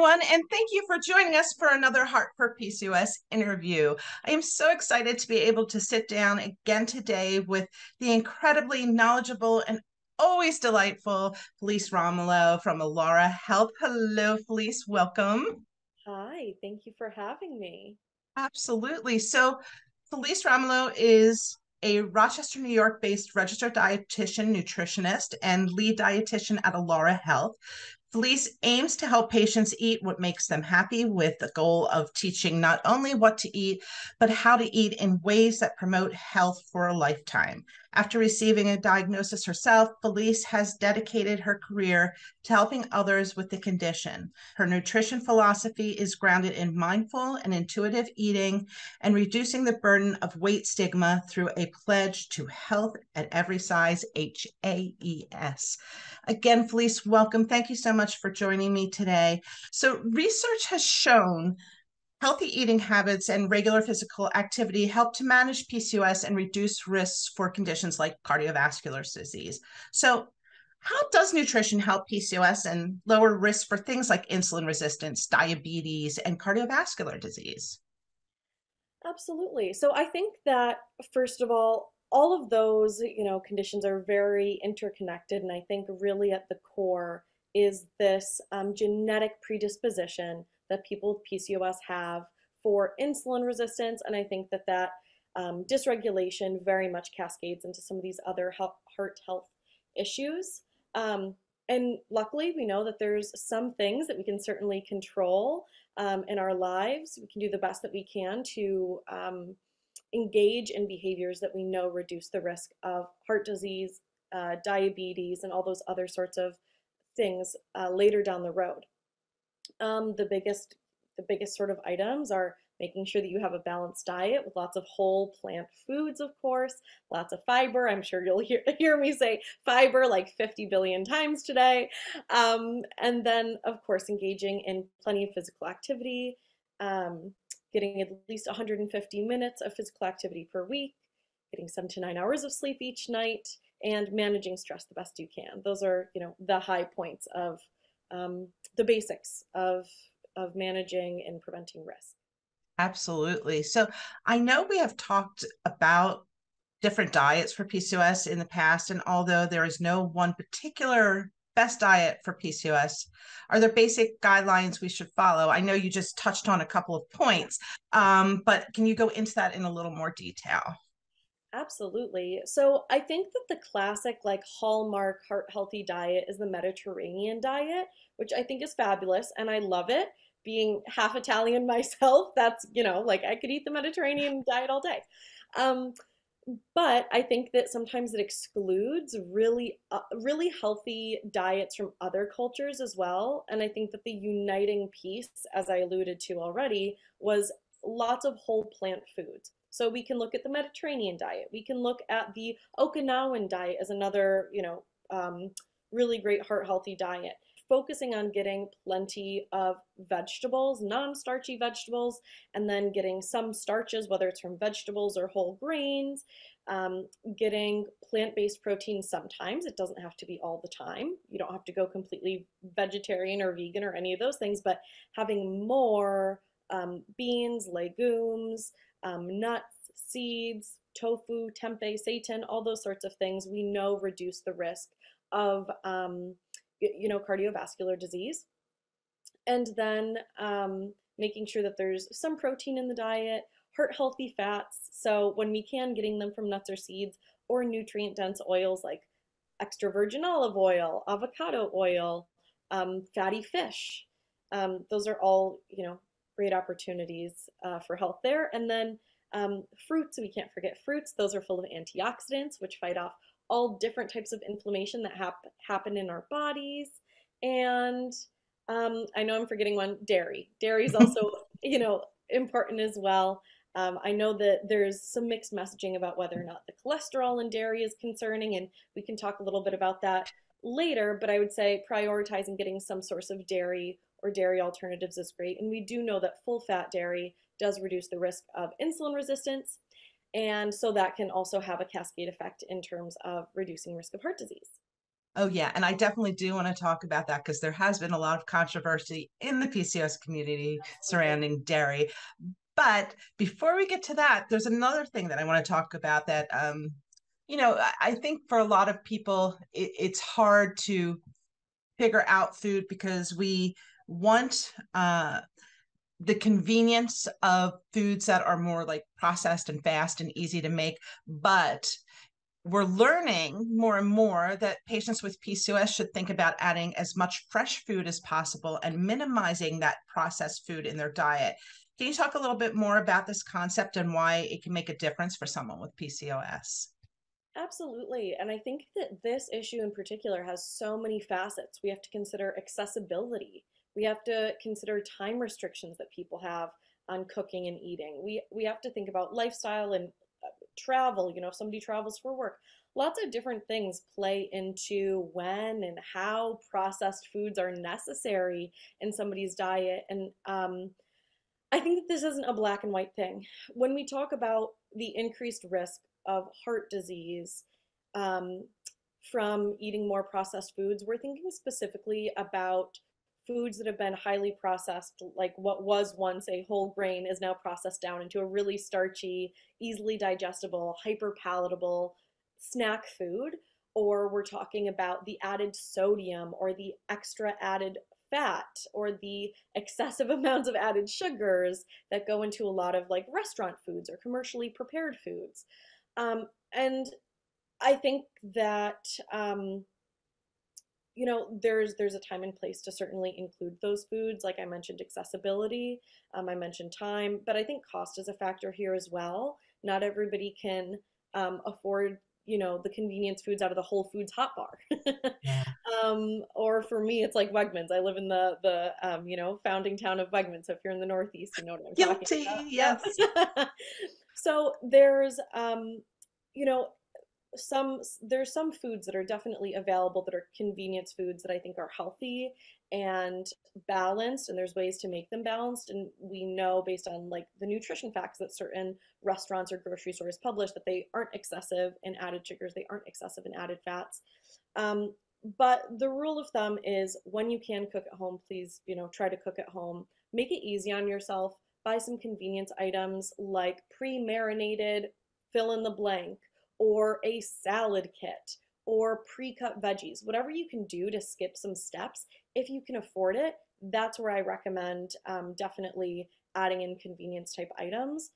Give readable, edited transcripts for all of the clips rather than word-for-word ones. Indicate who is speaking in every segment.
Speaker 1: everyone, and thank you for joining us for another Heart for PCOS interview. I am so excited to be able to sit down again today with the incredibly knowledgeable and always delightful Felice Ramallo from Allara Health. Hello, Felice. Welcome.
Speaker 2: Hi, thank you for having me.
Speaker 1: Absolutely. So, Felice Ramallo is a Rochester, New York based registered dietitian, nutritionist, and lead dietitian at Allara Health. Felice aims to help patients eat what makes them happy with the goal of teaching not only what to eat, but how to eat in ways that promote health for a lifetime. After receiving a diagnosis herself, Felice has dedicated her career to helping others with the condition. Her nutrition philosophy is grounded in mindful and intuitive eating and reducing the burden of weight stigma through a pledge to health at every size, HAES. Again, Felice, welcome. Thank you so much for joining me today. So, research has shown healthy eating habits and regular physical activity help to manage PCOS and reduce risks for conditions like cardiovascular disease. So, how does nutrition help PCOS and lower risk for things like insulin resistance, diabetes, and cardiovascular disease?
Speaker 2: Absolutely. So I think that first of all of those, conditions are very interconnected, and I think really at the core is this genetic predisposition that people with PCOS have for insulin resistance, and I think that dysregulation very much cascades into some of these other heart health issues. Um, and luckily, we know that there's some things that we can certainly control in our lives. We can do the best that we can to engage in behaviors that we know reduce the risk of heart disease, diabetes, and all those other sorts of things later down the road. The biggest sort of items are making sure that you have a balanced diet with lots of whole plant foods, of course, lots of fiber. I'm sure you'll hear me say fiber like 50 billion times today. And then, of course, engaging in plenty of physical activity, um, getting at least 150 minutes of physical activity per week, getting 7 to 9 hours of sleep each night, and managing stress the best you can. Those are, the high points of the basics of managing and preventing risk.
Speaker 1: Absolutely. So, I know we have talked about different diets for PCOS in the past, and although there is no one particular best diet for PCOS, are there basic guidelines we should follow? I know you just touched on a couple of points, but can you go into that in a little more detail?
Speaker 2: Absolutely. So I think that the classic, like hallmark heart healthy diet is the Mediterranean diet, which I think is fabulous and I love it. Being half Italian myself, that's, like I could eat the Mediterranean diet all day. Um, but I think that sometimes it excludes really healthy diets from other cultures as well. And I think that the uniting piece, as I alluded to already, was lots of whole plant foods. So we can look at the Mediterranean diet. We can look at the Okinawan diet as another, really great heart healthy diet. Focusing on getting plenty of vegetables, non-starchy vegetables, and then getting some starches, whether it's from vegetables or whole grains, getting plant-based protein sometimes. It doesn't have to be all the time. You don't have to go completely vegetarian or vegan or any of those things, but having more beans, legumes, nuts, seeds, tofu, tempeh, seitan, all those sorts of things we know reduce the risk of cardiovascular disease. And then making sure that there's some protein in the diet, heart healthy fats. So when we can, getting them from nuts or seeds or nutrient dense oils like extra virgin olive oil, avocado oil, fatty fish. Those are all, great opportunities for health there. And then fruits, we can't forget fruits. Those are full of antioxidants, which fight off all different types of inflammation that happen in our bodies. And I know I'm forgetting one, dairy. Dairy is also, important as well. I know that there's some mixed messaging about whether or not the cholesterol in dairy is concerning, and we can talk a little bit about that later, but I would say prioritizing getting some source of dairy or dairy alternatives is great. And we do know that full fat dairy does reduce the risk of insulin resistance. And so that can also have a cascade effect in terms of reducing risk of heart disease.
Speaker 1: Oh, yeah. And I definitely do want to talk about that because there has been a lot of controversy in the PCOS community
Speaker 2: Absolutely.
Speaker 1: surrounding dairy. But before we get to that, there's another thing that I want to talk about that, I think for a lot of people, it's hard to figure out food because we want the convenience of foods that are more like processed and fast and easy to make. But we're learning more and more that patients with PCOS should think about adding as much fresh food as possible and minimizing that processed food in their diet. Can you talk a little bit more about this concept and why it can make a difference for someone with PCOS?
Speaker 2: Absolutely. And I think that this issue in particular has so many facets. We have to consider accessibility. We have to consider time restrictions that people have on cooking and eating. We have to think about lifestyle and travel, if somebody travels for work. Lots of different things play into when and how processed foods are necessary in somebody's diet. And I think that this isn't a black and white thing. When we talk about the increased risk of heart disease um, from eating more processed foods, we're thinking specifically about foods that have been highly processed, like what was once a whole grain is now processed down into a really starchy, easily digestible, hyper palatable snack food. Or we're talking about the added sodium or the extra added fat or the excessive amounts of added sugars that go into a lot of like restaurant foods or commercially prepared foods. And I think that there's a time and place to certainly include those foods. Like I mentioned, accessibility, I mentioned time, but I think cost is a factor here as well. Not everybody can afford, the convenience foods out of the Whole Foods hot bar.
Speaker 1: Yeah.
Speaker 2: Or for me, it's like Wegmans. I live in the founding town of Wegmans. So if you're in the Northeast, you know what I'm talking about.
Speaker 1: Guilty, yes.
Speaker 2: Yep. So you know, there's some foods that are definitely available that are convenience foods that I think are healthy and balanced, and there's ways to make them balanced. And we know based on like the nutrition facts that certain restaurants or grocery stores publish that they aren't excessive in added sugars, they aren't excessive in added fats. Um, but the rule of thumb is when you can cook at home, please, try to cook at home. Make it easy on yourself. Buy some convenience items like pre-marinated fill in the blank or a salad kit or pre-cut veggies, whatever you can do to skip some steps. If you can afford it, that's where I recommend definitely adding in convenience type items.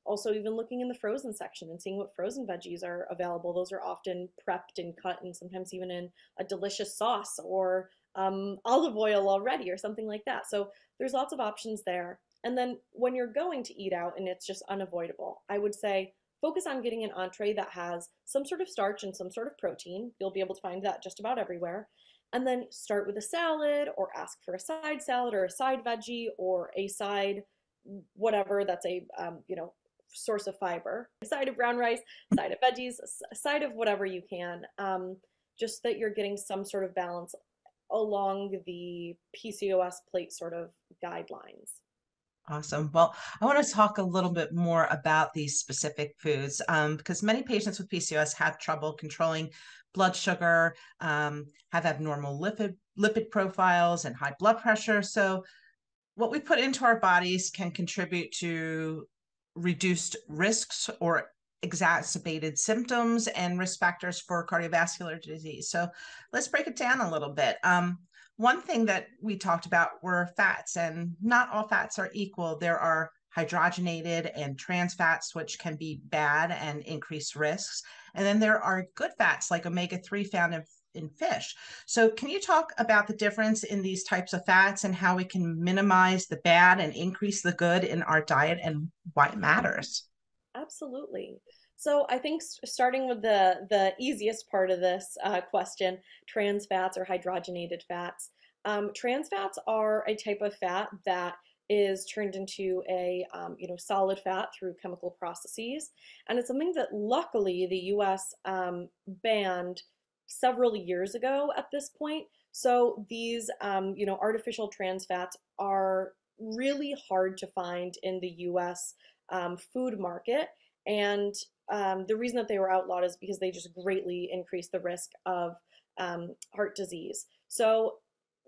Speaker 2: Also, even looking in the frozen section and seeing what frozen veggies are available. Those are often prepped and cut and sometimes even in a delicious sauce or olive oil already or something like that. So there's lots of options there. And then when you're going to eat out and it's just unavoidable, I would say focus on getting an entree that has some sort of starch and some sort of protein. You'll be able to find that just about everywhere. And then start with a salad or ask for a side salad or a side veggie or a side whatever that's a source of fiber, a side of brown rice, side of veggies, a side of whatever you can, just that you're getting some sort of balance along the PCOS plate sort of guidelines.
Speaker 1: Awesome. Well, I want to talk a little bit more about these specific foods because many patients with PCOS have trouble controlling blood sugar, have abnormal lipid profiles, and high blood pressure. So, what we put into our bodies can contribute to reduced risks or exacerbated symptoms and risk factors for cardiovascular disease. So let's break it down a little bit. One thing that we talked about were fats, and not all fats are equal. There are hydrogenated and trans fats, which can be bad and increase risks. And then there are good fats like omega-3 found in fish. So, can you talk about the difference in these types of fats and how we can minimize the bad and increase the good in our diet and why it matters?
Speaker 2: Absolutely. So I think starting with the easiest part of this question, trans fats or hydrogenated fats. Trans fats are a type of fat that is turned into a solid fat through chemical processes, and it's something that luckily the U.S. Banned several years ago at this point. So these artificial trans fats are really hard to find in the U.S. Food market. And the reason that they were outlawed is because they just greatly increase the risk of heart disease. So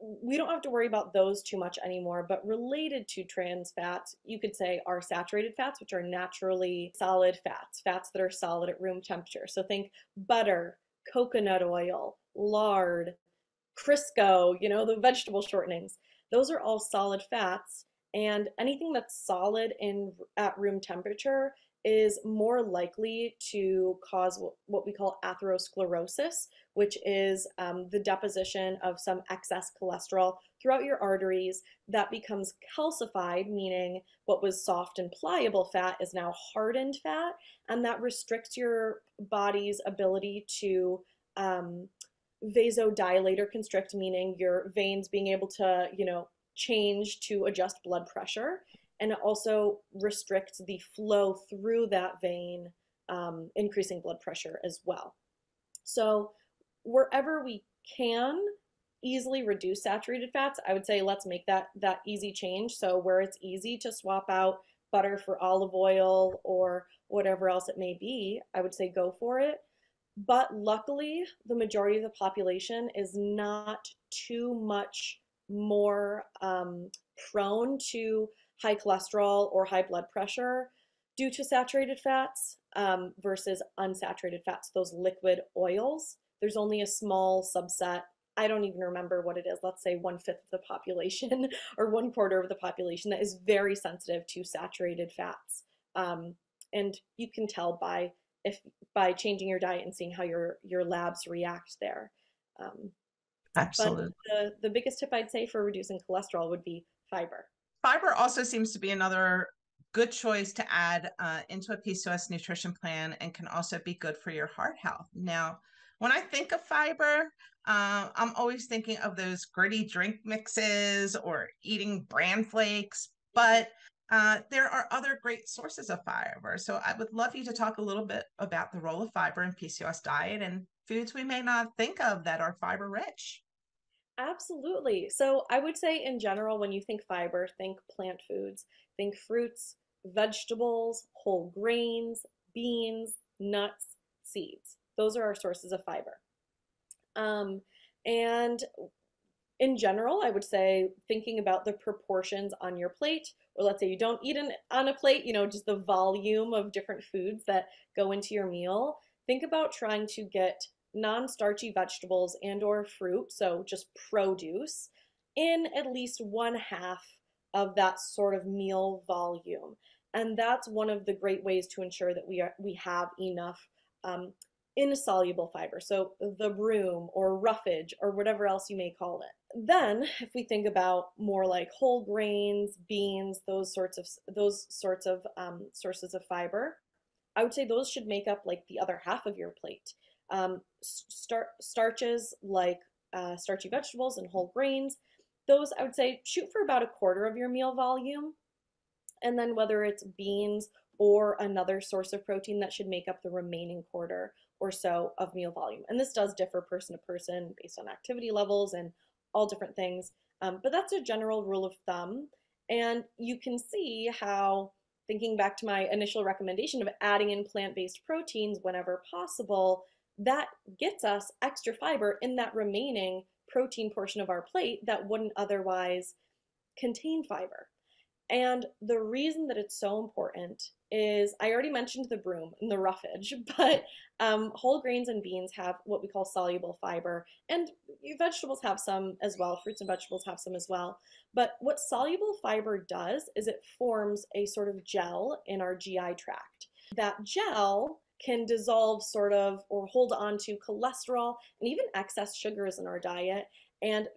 Speaker 2: we don't have to worry about those too much anymore, but related to trans fats, you could say are saturated fats, which are naturally solid fats, fats that are solid at room temperature. So think butter, coconut oil, lard, Crisco, the vegetable shortenings. Those are all solid fats, and anything that's solid in at room temperature is more likely to cause what we call atherosclerosis, which is the deposition of some excess cholesterol throughout your arteries that becomes calcified, meaning what was soft and pliable fat is now hardened fat, and that restricts your body's ability to vasodilate or constrict, meaning your veins being able to, change to adjust blood pressure. And it also restricts the flow through that vein, increasing blood pressure as well. So, wherever we can easily reduce saturated fats, I would say let's make that easy change. So, where it's easy to swap out butter for olive oil or whatever else it may be, I would say go for it. But luckily, the majority of the population is not too much more prone to high cholesterol or high blood pressure due to saturated fats versus unsaturated fats, those liquid oils. There's only a small subset. I don't even remember what it is. Let's say 1/5 of the population or 1/4 of the population that is very sensitive to saturated fats. And you can tell by changing your diet and seeing how your labs react there. But
Speaker 1: Absolutely.
Speaker 2: the biggest tip I'd say for reducing cholesterol would be fiber.
Speaker 1: Fiber also seems to be another good choice to add into a PCOS nutrition plan and can also be good for your heart health. Now, when I think of fiber, I'm always thinking of those gritty drink mixes or eating bran flakes, but there are other great sources of fiber. So I would love you to talk a little bit about the role of fiber in PCOS diet and foods we may not think of that are fiber rich.
Speaker 2: Absolutely. So I would say in general, when you think fiber, think plant foods, think fruits, vegetables, whole grains, beans, nuts, seeds. Those are our sources of fiber. Um, and in general, I would say thinking about the proportions on your plate, or let's say you don't eat on a plate, just the volume of different foods that go into your meal. Think about trying to get non-starchy vegetables and or fruit, so just produce, in at least 1/2 of that sort of meal volume. And that's one of the great ways to ensure that we have enough insoluble fiber, so the broom or roughage or whatever else you may call it. Then, if we think about more like whole grains, beans, those sorts of sources of fiber, I would say those should make up like the other half of your plate. Starches like starchy vegetables and whole grains, those I would say shoot for about 1/4 of your meal volume. And then whether it's beans or another source of protein, that should make up the remaining 1/4 or so of meal volume. And this does differ person to person based on activity levels and all different things. But that's a general rule of thumb. And you can see how, thinking back to my initial recommendation of adding in plant-based proteins whenever possible, that gets us extra fiber in that remaining protein portion of our plate that wouldn't otherwise contain fiber. And the reason that it's so important is I already mentioned the broom and the roughage, but whole grains and beans have what we call soluble fiber, and vegetables have some as well. Fruits and vegetables have some as well. But what soluble fiber does is it forms a sort of gel in our GI tract. That gel can dissolve sort of or hold on to cholesterol and even excess sugars in our diet and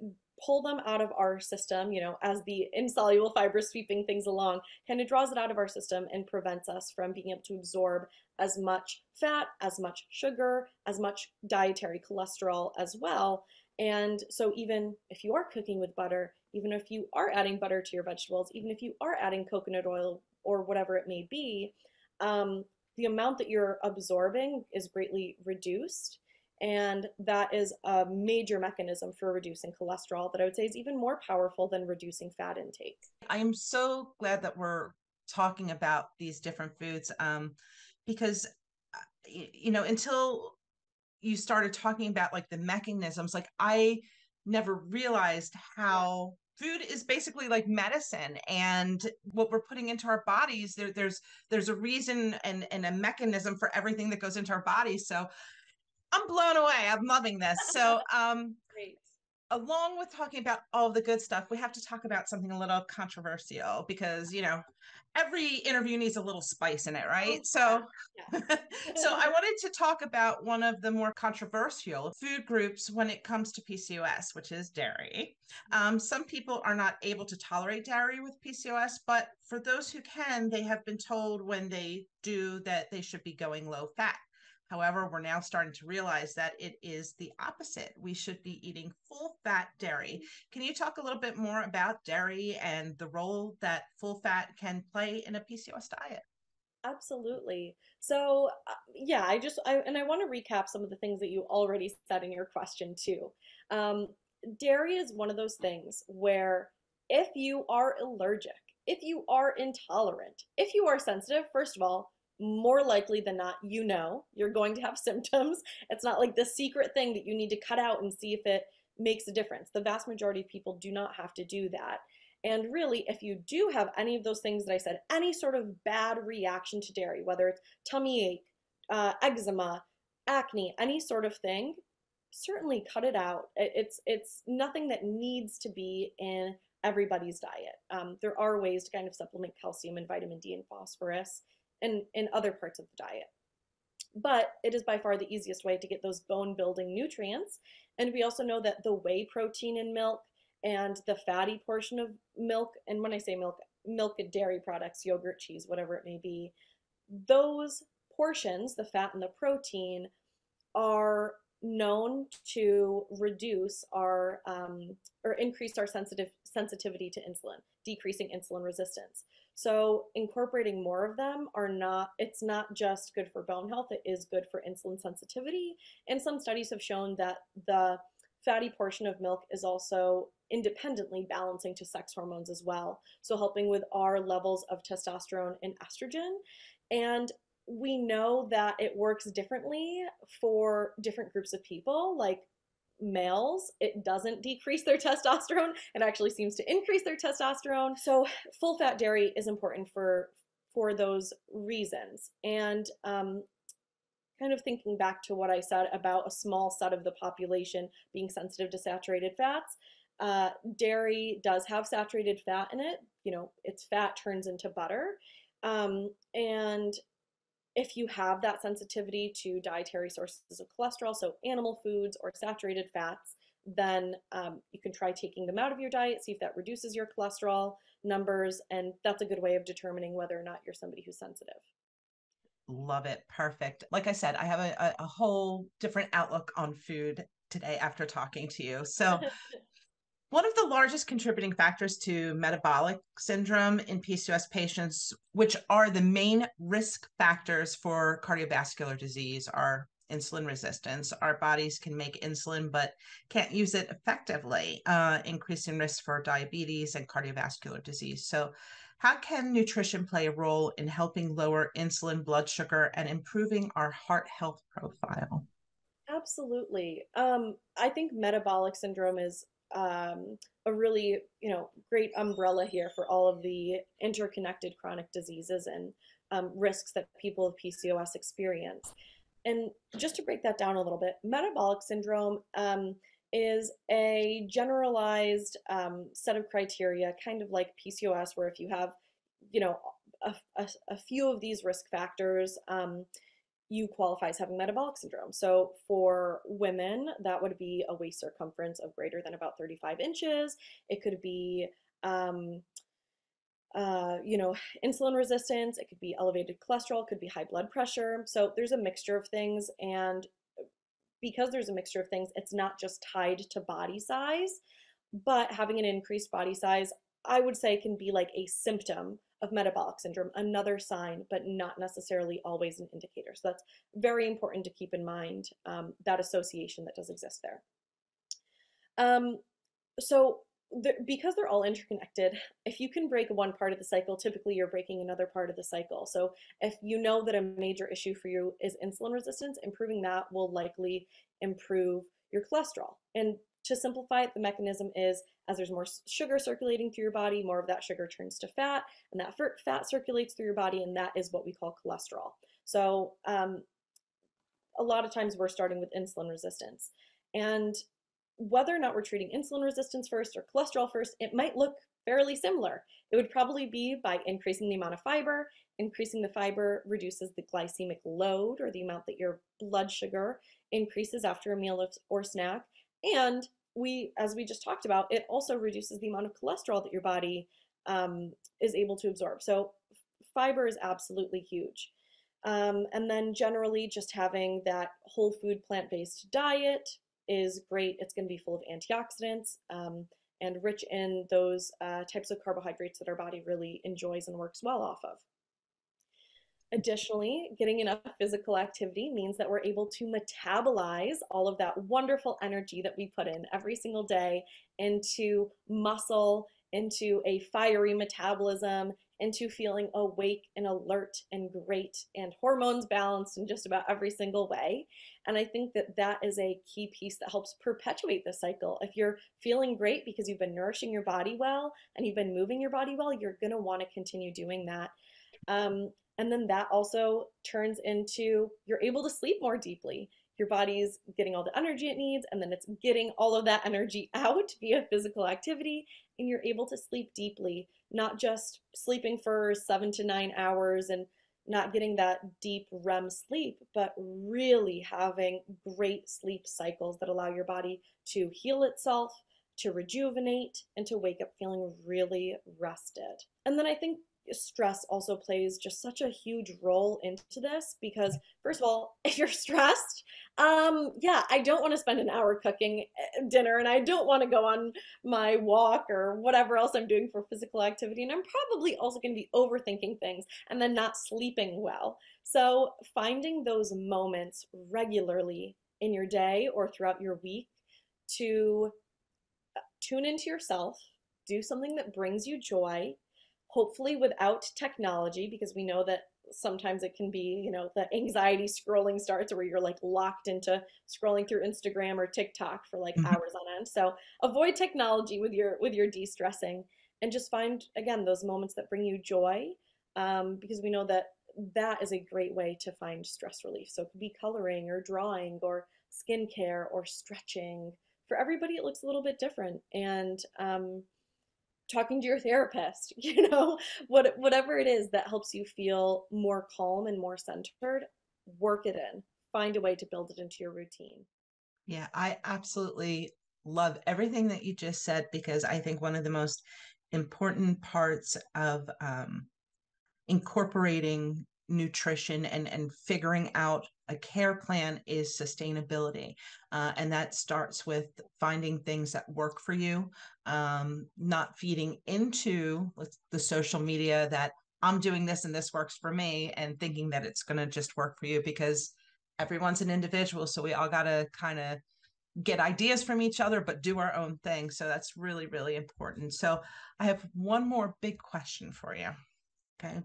Speaker 2: pull them out of our system, as the insoluble fiber sweeping things along, kind of draws it out of our system and prevents us from being able to absorb as much fat, as much sugar, as much dietary cholesterol as well. And so even if you are cooking with butter, even if you are adding butter to your vegetables, even if you are adding coconut oil or whatever it may be, the amount that you're absorbing is greatly reduced. And that is a major mechanism for reducing cholesterol that I would say is even more powerful than reducing fat intake.
Speaker 1: I am so glad that we're talking about these different foods because, until you started talking about like the mechanisms, like I never realized
Speaker 2: Yeah.
Speaker 1: how food is basically like medicine, and what we're putting into our bodies, there's a reason and a mechanism for everything that goes into our bodies. So I'm blown away. I'm loving this. So
Speaker 2: Great.
Speaker 1: along with talking about all the good stuff, we have to talk about something a little controversial because, every interview needs a little spice in it,
Speaker 2: Oh,
Speaker 1: right?
Speaker 2: yeah.
Speaker 1: So, so
Speaker 2: Yeah.
Speaker 1: I wanted to talk about one of the more controversial food groups when it comes to PCOS, which is dairy. Some people are not able to tolerate dairy with PCOS, but for those who can, they have been told when they do that they should be going low fat. However, we're now starting to realize that it is the opposite. We should be eating full fat dairy. Can you talk a little bit more about dairy and the role that full fat can play in a PCOS diet?
Speaker 2: Absolutely. So, yeah, I want to recap some of the things that you already said in your question too. Um, Dairy is one of those things where if you are allergic, if you are intolerant, if you are sensitive, first of all, more likely than not, you're going to have symptoms. It's not like the secret thing that you need to cut out and see if it makes a difference. The vast majority of people do not have to do that. And really, if you do have any of those things that I said, any sort of bad reaction to dairy, whether it's tummy ache, eczema, acne, any sort of thing, certainly cut it out. It's nothing that needs to be in everybody's diet. There are ways to kind of supplement calcium and vitamin D and phosphorus and in other parts of the diet. But it is by far the easiest way to get those bone building nutrients. And we also know that the whey protein in milk and the fatty portion of milk, and when I say milk, milk and dairy products, yogurt, cheese, whatever it may be, those portions, the fat and the protein, are known to reduce our or increase our sensitivity to insulin, decreasing insulin resistance. So incorporating more of them it's not just good for bone health, it is good for insulin sensitivity. And some studies have shown that the fatty portion of milk is also independently balancing to sex hormones as well. So helping with our levels of testosterone and estrogen. And we know that it works differently for different groups of people. Like males, it doesn't decrease their testosterone. It actually seems to increase their testosterone. So full fat dairy is important for those reasons. And kind of thinking back to what I said about a small set of the population being sensitive to saturated fats, dairy does have saturated fat in it. Its fat turns into butter. And if you have that sensitivity to dietary sources of cholesterol, so animal foods or saturated fats, then you can try taking them out of your diet, see if that reduces your cholesterol numbers, and that's a good way of determining whether or not you're somebody who's sensitive.
Speaker 1: Love it. Perfect. Like I said, I have a whole different outlook on food today after talking to you. So, one of the largest contributing factors to metabolic syndrome in PCOS patients, which are the main risk factors for cardiovascular disease, are insulin resistance. Our bodies can make insulin, but can't use it effectively, increasing risk for diabetes and cardiovascular disease. So, how can nutrition play a role in helping lower insulin, blood sugar, and improving our heart health profile?
Speaker 2: Absolutely. I think metabolic syndrome is a really, great umbrella here for all of the interconnected chronic diseases and risks that people with PCOS experience. And just to break that down a little bit, metabolic syndrome is a generalized set of criteria, kind of like PCOS, where if you have, you know, a few of these risk factors, you qualify as having metabolic syndrome. So for women, that would be a waist circumference of greater than about 35 inches. It could be, um, insulin resistance. It could be elevated cholesterol. It could be high blood pressure. So there's a mixture of things. And because there's a mixture of things, it's not just tied to body size, but having an increased body size, I would say, can be like a symptom of metabolic syndrome, another sign, but not necessarily always an indicator. So that's very important to keep in mind, that association that does exist there. Um, so because they're all interconnected, if you can break one part of the cycle, typically you're breaking another part of the cycle. So if you know that a major issue for you is insulin resistance, improving that will likely improve your cholesterol. And to simplify it, the mechanism is as there's more sugar circulating through your body, more of that sugar turns to fat, and that fat circulates through your body, and that is what we call cholesterol. So a lot of times we're starting with insulin resistance. And whether or not we're treating insulin resistance first or cholesterol first, it might look fairly similar. It would probably be by increasing the amount of fiber. Increasing the fiber reduces the glycemic load, or the amount that your blood sugar increases after a meal or snack. And as we just talked about, it also reduces the amount of cholesterol that your body is able to absorb. So fiber is absolutely huge. And then generally just having that whole food plant-based diet is great. It's going to be full of antioxidants and rich in those types of carbohydrates that our body really enjoys and works well off of. Additionally, getting enough physical activity means that we're able to metabolize all of that wonderful energy that we put in every single day into muscle, into a fiery metabolism, into feeling awake and alert and great and hormones balanced in just about every single way. And I think that that is a key piece that helps perpetuate the cycle. If you're feeling great because you've been nourishing your body well and you've been moving your body well, you're going to want to continue doing that. And then that also turns into you're able to sleep more deeply. Your body's getting all the energy it needs, and then it's getting all of that energy out via physical activity, and you're able to sleep deeply, not just sleeping for 7 to 9 hours and not getting that deep REM sleep, but really having great sleep cycles that allow your body to heal itself, to rejuvenate, and to wake up feeling really rested. And then I think stress also plays just such a huge role into this because, first of all, if you're stressed, yeah, I don't want to spend an hour cooking dinner, and I don't want to go on my walk or whatever else I'm doing for physical activity, and I'm probably also going to be overthinking things and then not sleeping well. So finding those moments regularly in your day or throughout your week to tune into yourself, do something that brings you joy, hopefully without technology, because we know that sometimes it can be, the anxiety scrolling starts where you're like locked into scrolling through Instagram or TikTok for like hours on end. So avoid technology with your de-stressing, and just find again those moments that bring you joy, because we know that that is a great way to find stress relief. So it could be coloring or drawing or skincare or stretching. For everybody, it looks a little bit different. And talking to your therapist, whatever it is that helps you feel more calm and more centered, work it in. Find a way to build it into your routine.
Speaker 1: Yeah, I absolutely love everything that you just said, because I think one of the most important parts of incorporating nutrition and figuring out a care plan is sustainability. And that starts with finding things that work for you, not feeding into the social media that I'm doing this and this works for me, and thinking that it's going to just work for you, because everyone's an individual. So we all got to kind of get ideas from each other, but do our own thing. So that's really, really important. So I have one more big question for you. Okay.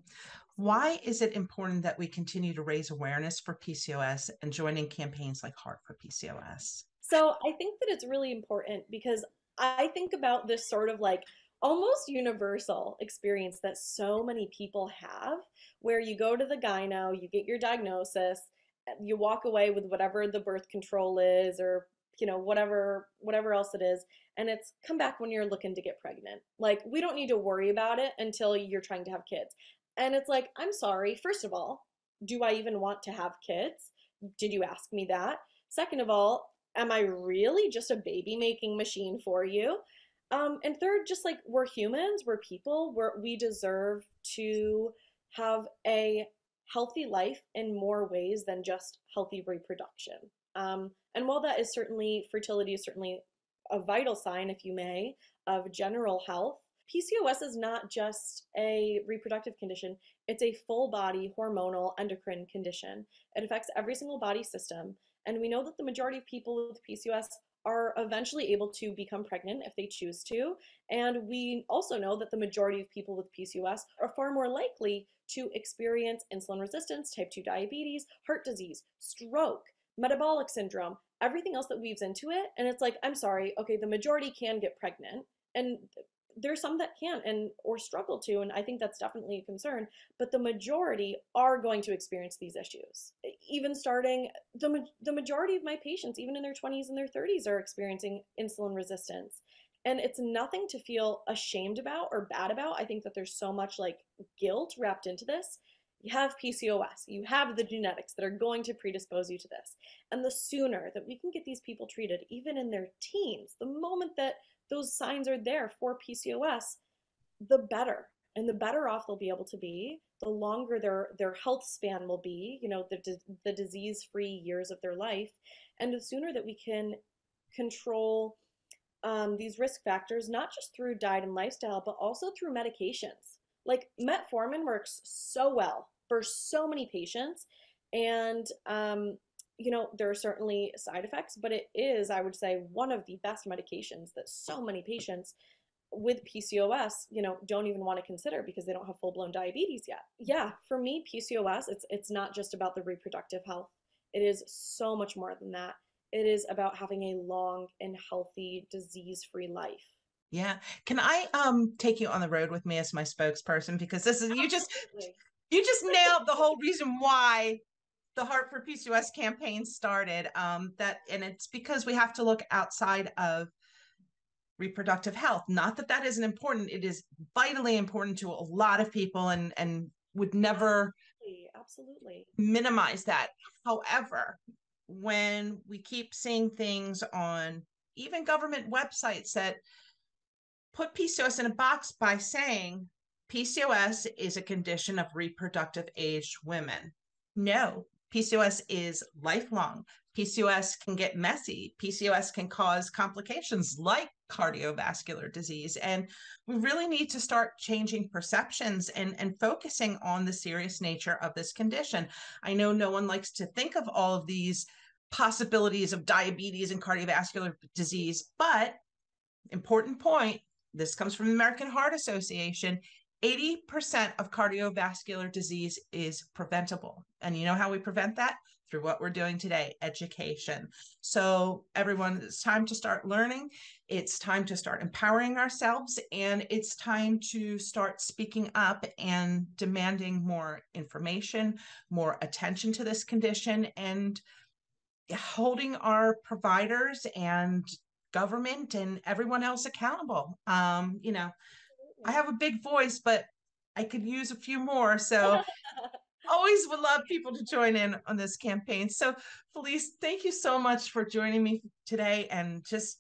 Speaker 1: Why is it important that we continue to raise awareness for PCOS and joining campaigns like Heart for PCOS?
Speaker 2: So I think that it's really important because I think about this sort of like almost universal experience that so many people have, where you go to the gyno, you get your diagnosis, you walk away with whatever the birth control is, or whatever else it is, and it's come back when you're looking to get pregnant. Like, we don't need to worry about it until you're trying to have kids. And it's like, I'm sorry, first of all, do I even want to have kids? Did you ask me that? Second of all, am I really just a baby making machine for you? And third, just like, we're humans, we're people, we deserve to have a healthy life in more ways than just healthy reproduction. And while that is certainly, fertility is certainly a vital sign, if you may, of general health, PCOS is not just a reproductive condition, it's a full body hormonal endocrine condition. It affects every single body system. And we know that the majority of people with PCOS are eventually able to become pregnant if they choose to. And we also know that the majority of people with PCOS are far more likely to experience insulin resistance, type 2 diabetes, heart disease, stroke, metabolic syndrome, everything else that weaves into it. And it's like, I'm sorry, okay, the majority can get pregnant. And there's some that can't and or struggle to, and I think that's definitely a concern, but the majority are going to experience these issues. Even starting the majority of my patients, even in their 20s and their 30s, are experiencing insulin resistance, and it's nothing to feel ashamed about or bad about. I think that there's so much like guilt wrapped into this. You have PCOS, you have the genetics that are going to predispose you to this, and the sooner that we can get these people treated, even in their teens, the moment that those signs are there for PCOS, the better. And the better off they'll be able to be, the longer their health span will be, the disease-free years of their life. And the sooner that we can control these risk factors, not just through diet and lifestyle, but also through medications. Like metformin works so well for so many patients. And there are certainly side effects, but it is, I would say, one of the best medications that so many patients with PCOS, don't even want to consider because they don't have full-blown diabetes yet. Yeah, for me, PCOS, it's not just about the reproductive health. It is so much more than that. It is about having a long and healthy, disease-free life.
Speaker 1: Yeah. Can I take you on the road with me as my spokesperson? Because this is
Speaker 2: Absolutely.
Speaker 1: you just nailed the whole reason why the Heart for PCOS campaign started. And it's because we have to look outside of reproductive health. Not that that isn't important. It is vitally important to a lot of people, and would never
Speaker 2: Absolutely.
Speaker 1: minimize that. However, when we keep seeing things on even government websites that put PCOS in a box by saying PCOS is a condition of reproductive aged women. No, PCOS is lifelong. PCOS can get messy. PCOS can cause complications like cardiovascular disease. And we really need to start changing perceptions and focusing on the serious nature of this condition. I know no one likes to think of all of these possibilities of diabetes and cardiovascular disease, but important point, this comes from the American Heart Association, 80% of cardiovascular disease is preventable. And you know how we prevent that? Through what we're doing today, education. So everyone, it's time to start learning. It's time to start empowering ourselves. And it's time to start speaking up and demanding more information, more attention to this condition, and holding our providers and government and everyone else accountable. I have a big voice, but I could use a few more. So always would love people to join in on this campaign. So Felice, thank you so much for joining me today and just,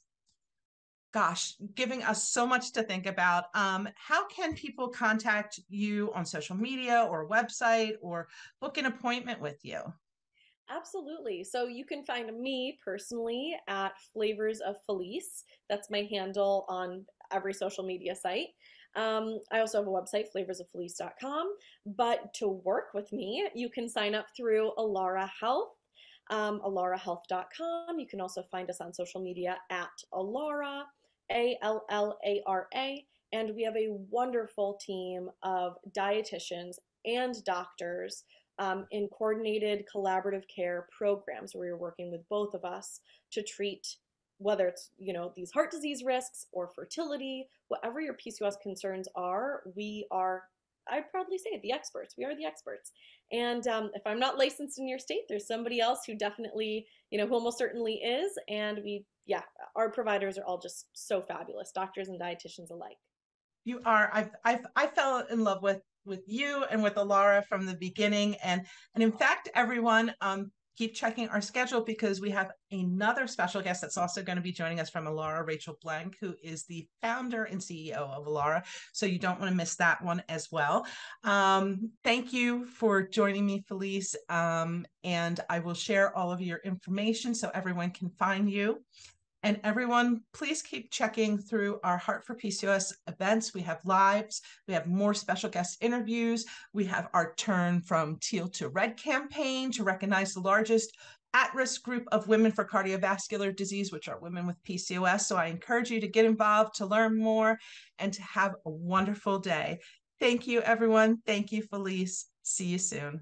Speaker 1: gosh, giving us so much to think about. How can people contact you on social media or website or book an appointment with you?
Speaker 2: Absolutely. So you can find me personally at Flavors of Felice. That's my handle on every social media site. I also have a website, flavorsoffelice.com. But to work with me, you can sign up through Allara Health, allarahealth.com. You can also find us on social media at Allara, Allara. And we have a wonderful team of dietitians and doctors in coordinated collaborative care programs where you're working with both of us to treat whether it's these heart disease risks or fertility, whatever your PCOS concerns are. We are, I'd probably say, the experts. We are the experts. And if I'm not licensed in your state, there's somebody else who definitely, who almost certainly is. And our providers are all just so fabulous, doctors and dietitians alike.
Speaker 1: You are. I fell in love with you and with Allara from the beginning, and in fact, everyone, keep checking our schedule because we have another special guest that's also going to be joining us from Allara, Rachel Blank, who is the founder and CEO of Allara. So you don't want to miss that one as well. Thank you for joining me, Felice, and I will share all of your information so everyone can find you. And everyone, please keep checking through our Heart for PCOS events. We have lives, we have more special guest interviews. We have our Turn from Teal to Red campaign to recognize the largest at-risk group of women for cardiovascular disease, which are women with PCOS. So I encourage you to get involved, to learn more, and to have a wonderful day. Thank you, everyone. Thank you, Felice. See you soon.